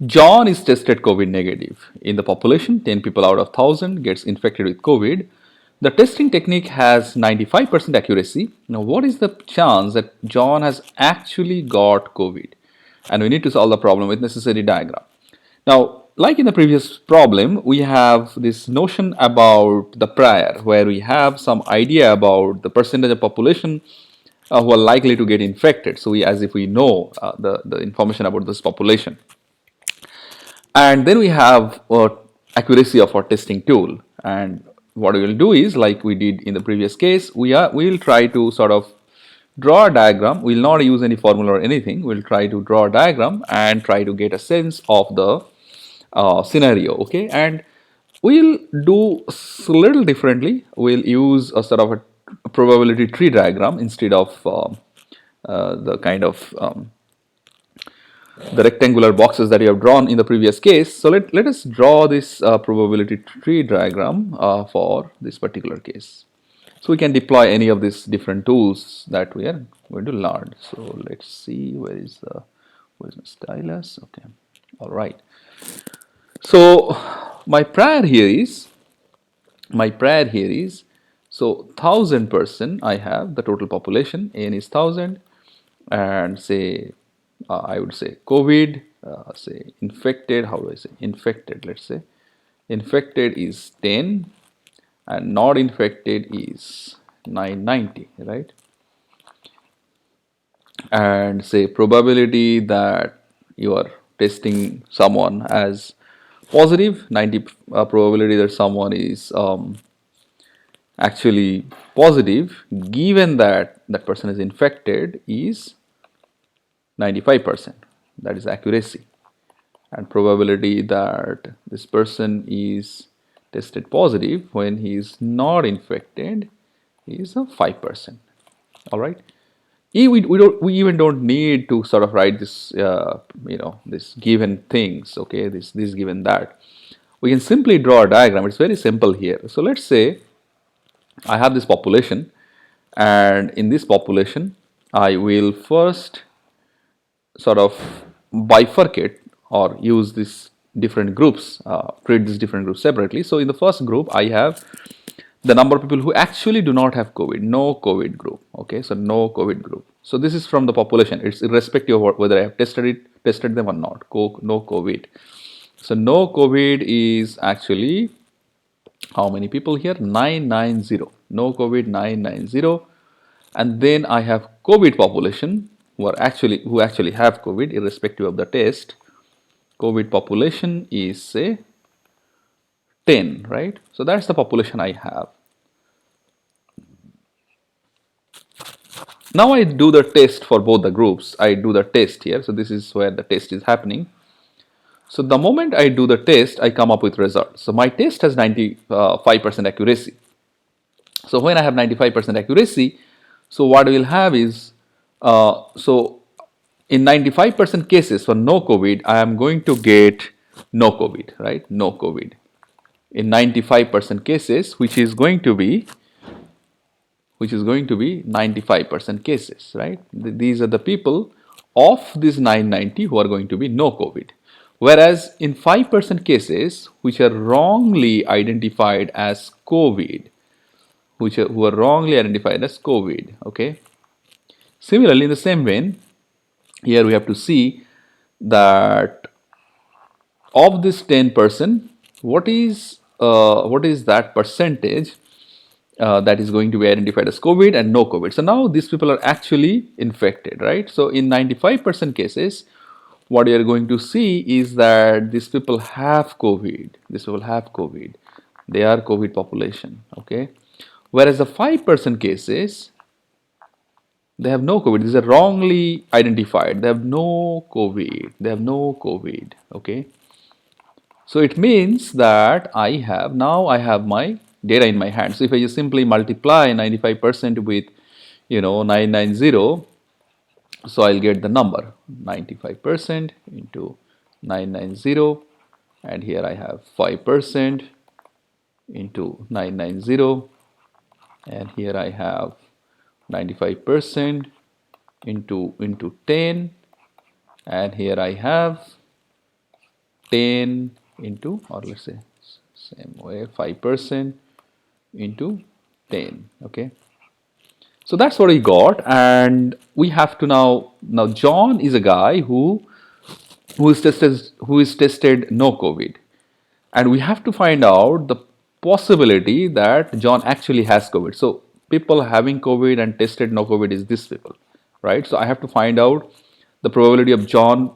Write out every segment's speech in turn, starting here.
John is tested COVID negative. In the population, 10 people out of 1,000 gets infected with COVID. The testing technique has 95% accuracy. Now, what is the chance that John has actually got COVID? And we need to solve the problem with necessary diagram. Now, like in the previous problem, we have this notion about the prior, where we have some idea about the percentage of population who are likely to get infected. So, as if we know the information about this population. And then we have accuracy of our testing tool. And what we will do is, like we did in the previous case, we will try to sort of draw a diagram. We'll not use any formula or anything. We'll try to draw a diagram and try to get a sense of the scenario. Okay, and we'll do a little differently. We'll use a sort of a probability tree diagram instead of the kind of the rectangular boxes that you have drawn in the previous case. So let us draw this probability tree diagram for this particular case. So we can deploy any of these different tools that we are going to learn. So let's see, where's my stylus? Okay, all right. So my prayer here is so 1,000 person I have the total population, n is 1,000, and say I would say COVID, say infected, how do I say infected, let's say infected is 10 and not infected is 990, right? And say probability that you are testing someone as positive, 90 probability that someone is actually positive given that that person is infected is 95%. That is accuracy. And probability that this person is tested positive when he is not infected is 5%. All right. We even don't need to sort of write this this given things. Okay, this given that. We can simply draw a diagram. It's very simple here. So let's say I have this population, and in this population I will first sort of bifurcate or use these different groups, treat these different groups separately. So in the first group, I have the number of people who actually do not have COVID, no COVID group. Okay, so no COVID group. So this is from the population. It's irrespective of whether I have tested them or not. No COVID. So no COVID is actually how many people here? 990. No COVID 990. And then I have COVID population who actually have COVID irrespective of the test. COVID population is say 10, right? So that's the population I have. Now I do the test for both the groups. I do the test here. So this is where the test is happening. So the moment I do the test, I come up with results. So my test has 95% accuracy. So when I have 95% accuracy, so what we'll have is, so in 95% cases for no COVID, I am going to get no COVID, right? No COVID. In 95% cases, which is going to be 95% cases, right? These are the people of this 990 who are going to be no COVID. Whereas in 5% cases, which are wrongly identified as COVID, who are wrongly identified as COVID, okay? Similarly, in the same vein, here we have to see that of this 10%, what is that percentage that is going to be identified as COVID and no COVID. So now these people are actually infected, right? So in 95% cases, what you are going to see is that these people have COVID. These people have COVID. They are COVID population, okay? Whereas the 5% cases, they have no COVID. These are wrongly identified. They have no COVID. They have no COVID, okay? So it means that I have my data in my hand. So if I just simply multiply 95% with 990, so I'll get the number 95% into 990, and here I have 5% into 990, and here I have 95% into 10, and here I have 10 into, or let's say same way, 5% into 10. Okay, so that's what we got, and we have to now John is a guy who is tested no COVID, and we have to find out the possibility that John actually has COVID. So people having COVID and tested no COVID is this people, right? So I have to find out the probability of John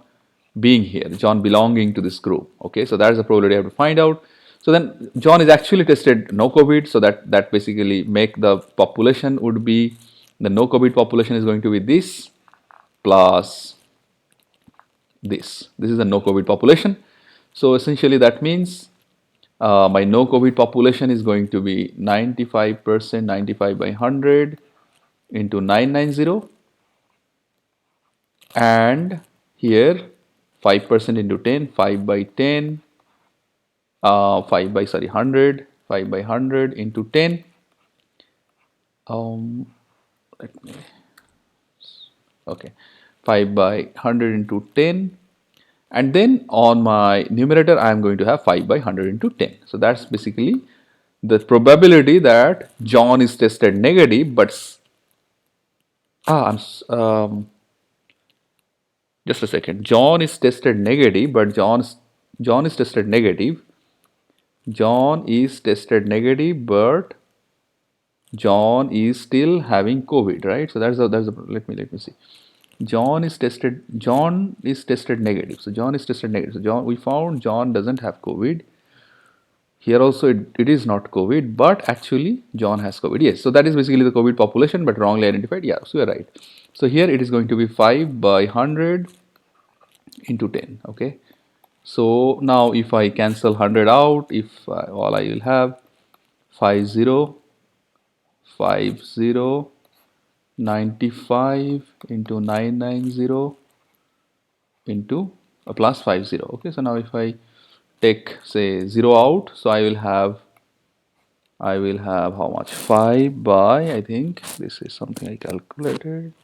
being here, John belonging to this group. Okay, so that is the probability I have to find out. So then John is actually tested no COVID, so that basically make the population would be, the no COVID population is going to be this plus this. This is the no COVID population. So essentially that means my no COVID population is going to be 95%, 95 by 100 into 990, and here 5% into 10, 5 by 10, 5 by, sorry, 100, 5 by 100 into 10. Let me, okay, 5 by 100 into 10. And then on my numerator, I am going to have 5 by 100 into 10. So that's basically the probability that John is tested negative, but just a second. John is tested negative, but John is tested negative. John is tested negative, but John is still having COVID, right? So that's a let me see. John is tested negative. So John is tested negative. So we found John doesn't have COVID. Here also it is not COVID, but actually John has COVID. Yes, so that is basically the COVID population, but wrongly identified. Yeah, so you're right. So here it is going to be 5 by 100 into 10. Okay. So now if I cancel 100 out, if all I will have 50, 50, 95 into 990 into plus 50. Okay, so now if I take say 0 out, so I will have how much? 5 by, I think this is something I calculated,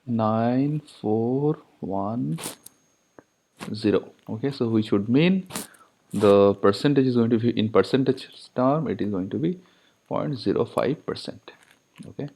9410. Okay, so which would mean the percentage is going to be, in percentage term, it is going to be 0.05%. Okay.